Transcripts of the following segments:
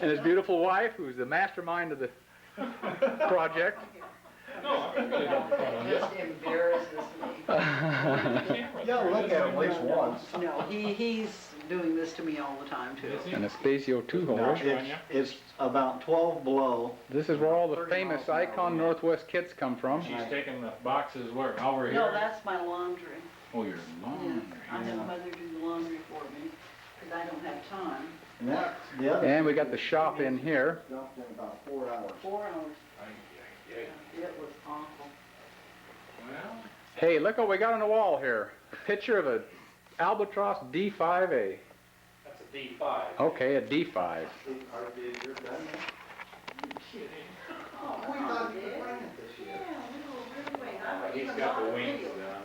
And his beautiful wife, who's the mastermind of the project. No, I really don't follow It just embarrasses me. You gotta look at it at least once. No, he's doing this to me all the time too. An Espaccio 2-holer. It's about 12 below. This is where all the famous IKON Northwest kits come from. She's taking the boxes where? Over here? No, that's my laundry. Oh, your laundry. I have Mother do the laundry for me because I don't have time. And that's the other. And we got the shop in here. Dumped in about 4 hours. 4 hours. It was awful. Well, Hey, look what we got on the wall here. A picture of a Albatross D5A. that's a D5. Okay, a D5. Oh, We thought you could bring it this year. Yeah, we were really waiting. I He's even got bought the a wings video. done.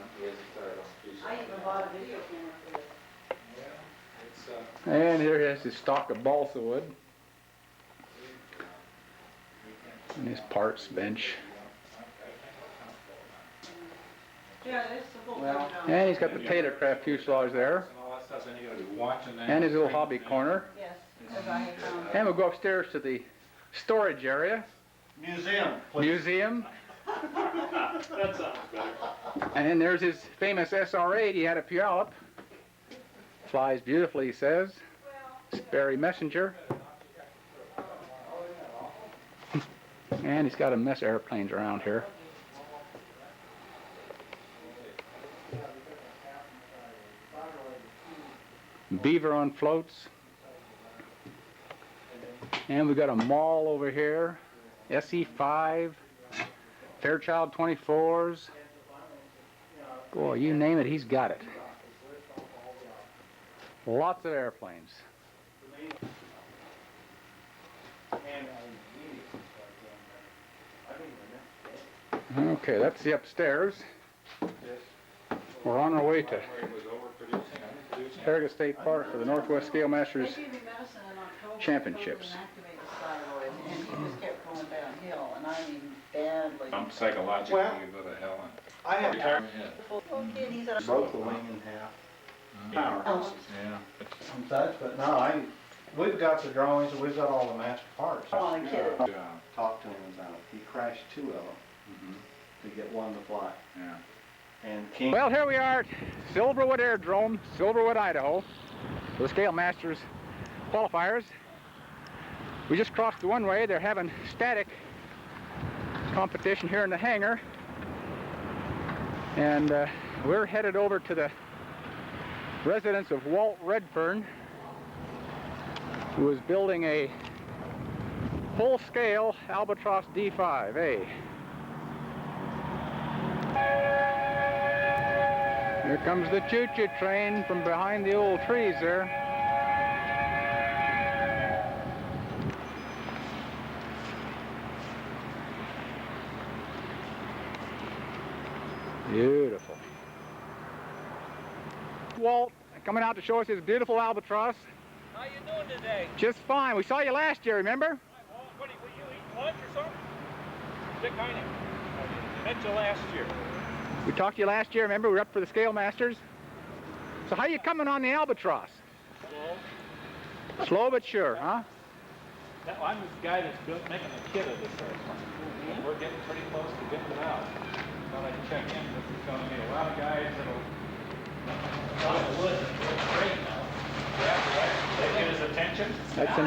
I even bought a video camera for this. It's, And here he has his stock of balsa wood. And his parts bench. Yeah, it's the full Well, And he's got the Tatercraft fuselage there. and all that stuff, then you gotta be watching that. And his little hobby corner. Yes, because I have found. And we'll go upstairs to the storage area. Museum, please. Museum. That sounds better. And then there's his famous SR-8. He had a Puyallup. Flies beautifully, he says. Sperry Messenger. And he's got a mess of airplanes around here. Beaver on floats. And we got a Maul over here. SE5. Fairchild 24s. Boy, you name it, he's got it. Lots of airplanes. Okay, that's the upstairs. We're on our way to Harrogate State Park for the Northwest Scale Masters They gave me medicine in October. Championships. To activate the thyroid, and he just kept going downhill, and I mean badly. I'm psychologically Well, you go to hell. I have Full kid, he's at a. broke the wing in half. Power. Oh, Yeah. Some such, but no, we've got the drawings and we've got all the master parts. I want a kid. Talked to him about it. He crashed 2 of them to get one to fly. Yeah. And King. Well, here we are at Silverwood Aerodrome, Silverwood, Idaho, for the Scale Masters qualifiers. We just crossed the one-way. They're having static competition here in the hangar. And we're headed over to the residence of Walt Redfern, who is building a full-scale Albatross D5A. Here comes the choo-choo train from behind the old trees there. Beautiful. Walt coming out to show us his beautiful Albatross. How you doing today? Just fine. We saw you last year, remember? Well, what do you eat lunch or something? Dick Heine. I met you last year. We talked to you last year, remember? We were up for the Scale Masters. So how you coming on the Albatross? Slow. Slow but sure, huh? Now, I'm the guy that's making the kit of this airplane. We're getting pretty close to getting it out. Thought I'd check in. This is going to be a lot of guys that'll. A lot of wood that's great now. Yeah, right. They get his attention. That's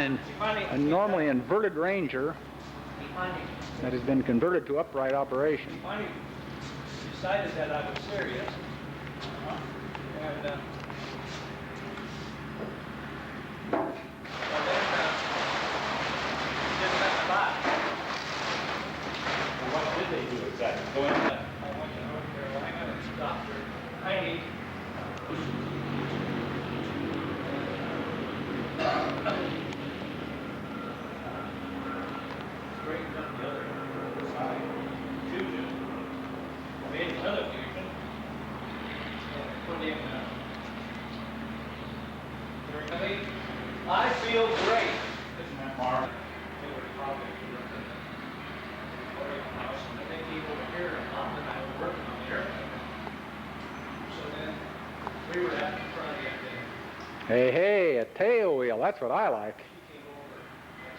a normally inverted Ranger that has been converted to upright operation. Finally decided that I was serious. And well, then didn't have a lot. Well, what did they do exactly? Go in. I went to North Carolina and stopped her. Heine. Straightened up the other side. Fusion. Made another fusion. Put in. I feel great. Isn't that Mark? They were probably house, and I think he over here in London, I was working on the airplane. So then we were at the front end. Hey, hey, a tail wheel. That's what I like. She came over and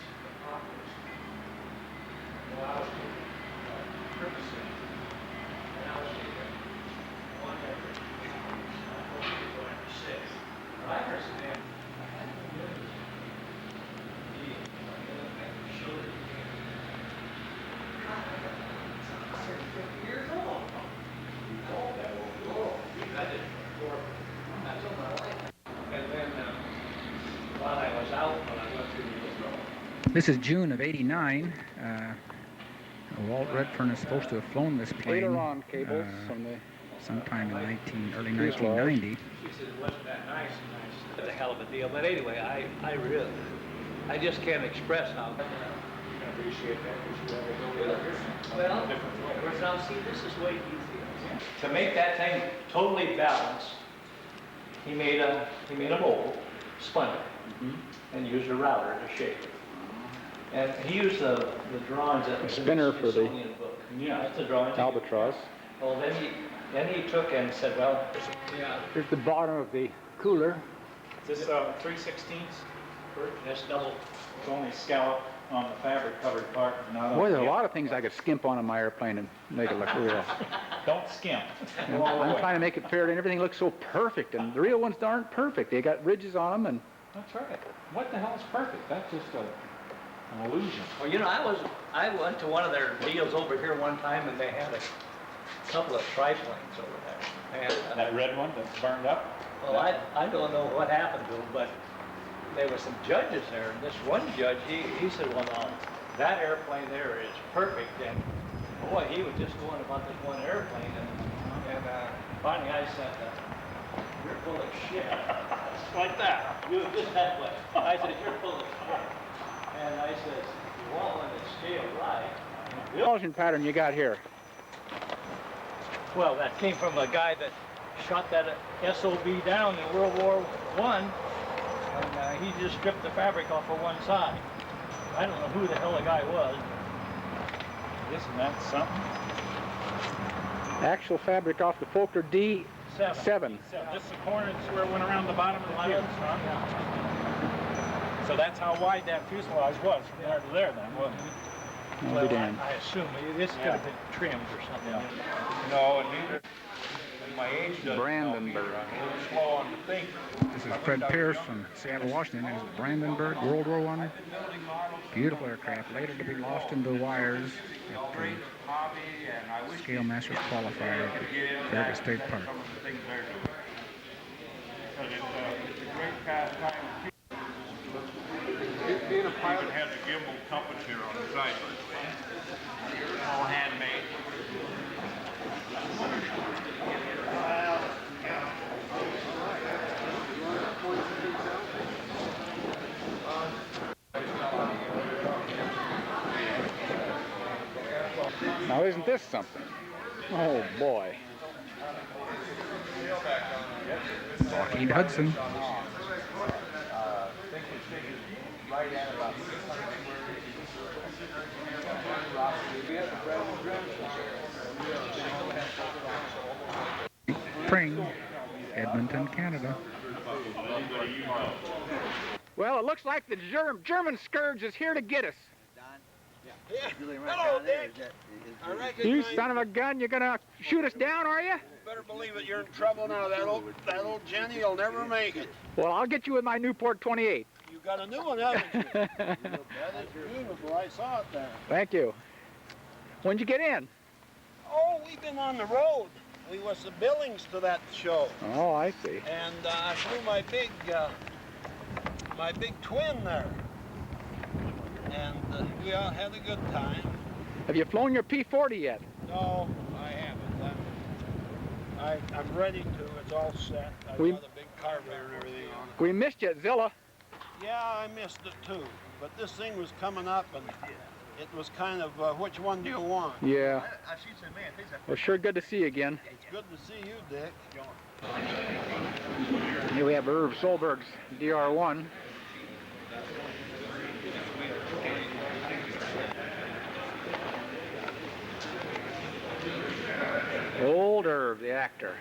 This is June of '89. Walt Redfern is supposed to have flown this plane Aileron cables from the sometime in early 1990. She said it wasn't that nice. It's a hell of a deal. But anyway, I just can't express how. Appreciate that. Well, of course, now see, this is way easier. To make that thing totally balanced, he made a mold, spun it, and used a router to shape it. And he used the drawings that was spinner in the for the Smithsonian book. Yeah, that's the drawings. albatross. Well, then he took and said, well, yeah, Here's the bottom of the cooler. Is this 3/16? that's double. It's only scallop on the fabric covered part, not on Boy, there are a the- lot of things I could skimp on my airplane and make it look real. Don't skimp. I'm trying to make it fair, and everything looks so perfect, and the real ones aren't perfect. They got ridges on them, and That's right. What the hell is perfect? That's just an illusion. Well, you know, I went to one of their deals over here one time, and they had a couple of triplanes over there. And, That red one that's burned up? well, I don't know what happened to them, but there were some judges there, and this one judge, he said, well, now, that airplane there is perfect, and boy, he was just going about this one airplane, and finally I said, you're full of shit. Like that. You were just that way. I said, you're full of shit. And I said, you want one that's scaled right. propulsion pattern you got here. Well, that came from a guy that shot that SOB down in World War I, and he just stripped the fabric off of one side. I don't know who the hell the guy was. Isn't that something? Actual fabric off the Fokker D7. Just the corner where it went around the bottom of the fuse, huh? So that's how wide that fuselage was from there to there then, wasn't it? I'll be damned. I assume this could have been trimmed or something. No, and neither. My age doesn't Brandenburg. I'm a little slow on the think. This is Fred Pearson from Seattle, Washington. This is Brandenburg, World War I. Beautiful aircraft, later to be lost in the wires at the Scale Masters Qualifier at Vegas State Park. It's a great pastime. Being a pilot has a gimbal compass here on the side. All handmade. Now isn't this something? Oh boy. Lockheed Hudson. Pring, Edmonton, Canada. Well, it looks like the German scourge is here to get us. Hello, Dick. I reckon You son of a gun, you're gonna shoot us down, are you? better believe it. You're in trouble now. That old Jenny will never make it. Well, I'll get you with my Newport 28. You got a new one, haven't you? That is beautiful. I saw it there. Thank you. When'd you get in? Oh, we've been on the road. We was the Billings to that show, Oh, I see. and I flew my big twin there, and we all had a good time. Have you flown your P-40 yet? No, I haven't. I'm ready to. It's all set. I've We- got a big Carver and everything on it. We missed you at Zilla. Yeah, I missed it too. But this thing was coming up, and it was kind of, which one do you want? Yeah. Well, sure good to see you again. It's good to see you, Dick. Here we have Irv Solberg's DR-1. Old Irv, the actor.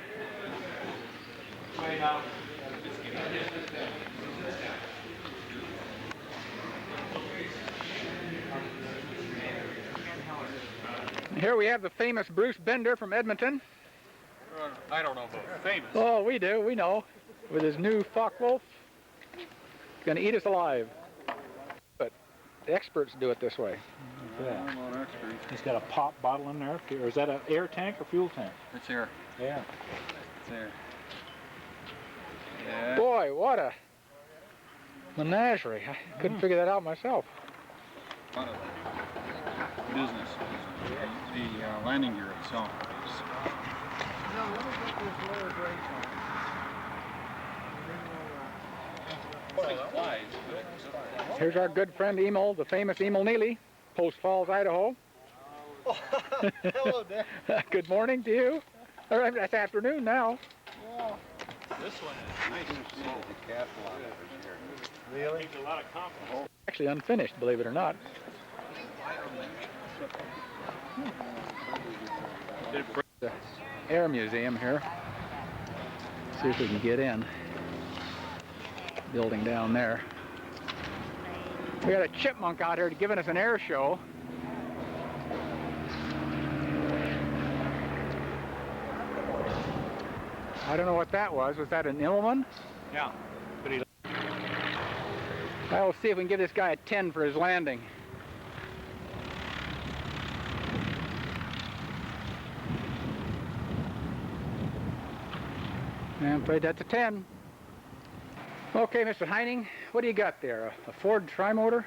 Here we have the famous Bruce Bender from Edmonton. I don't know about famous. Oh, we do, we know. With his new Focke-Wulf. He's gonna eat us alive. But the experts do it this way. He's got a pop bottle in there. Or is that an air tank or fuel tank? It's here. Yeah. It's here. Yeah. Boy, what a menagerie. I couldn't figure that out myself. business, the landing gear itself. Here's our good friend Emil, the famous Emil Neely, Post Falls, Idaho. Hello there. Good morning to you. All right, that's afternoon now. This one is nice. Really? Takes a lot of confidence. Actually unfinished, believe it or not. The Air Museum here. See if we can get in. Building down there. We got a chipmunk out here giving us an air show. I don't know what that was. Was that an Immelman? Yeah. I'll see if we can give this guy a 10 for his landing. I'm afraid that's a 10. Okay, Mr. Heining, what do you got there? A Ford Trimotor?